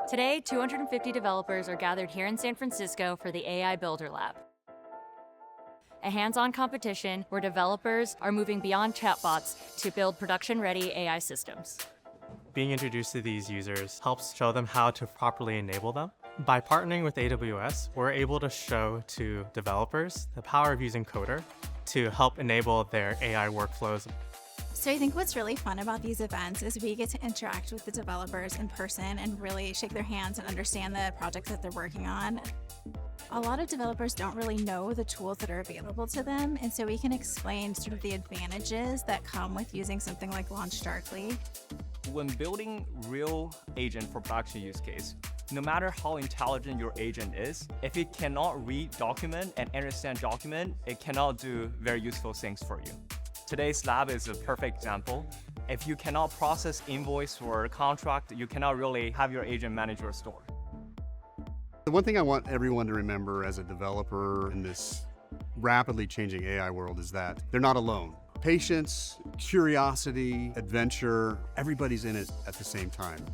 Today, 250 developers are gathered here in San Francisco for the AI Builder Lab, a hands-on competition where developers are moving beyond chatbots to build production-ready AI systems. Being introduced to these users helps show them how to properly enable them. By partnering with AWS, we're able to show to developers the power of using Coder to help enable their AI workflows. So I think what's really fun about these events is we get to interact with the developers in person and really shake their hands and understand the projects that they're working on. A lot of developers don't really know the tools that are available to them, and so we can explain sort of the advantages that come with using something like LaunchDarkly. When building real agent for production use case, no matter how intelligent your agent is, if it cannot read document and understand document, it cannot do very useful things for you. Today's lab is a perfect example. If you cannot process invoice or contract, you cannot really have your agent manage your store. The one thing I want everyone to remember as a developer in this rapidly changing AI world is that they're not alone. Patience, curiosity, adventure, everybody's in it at the same time.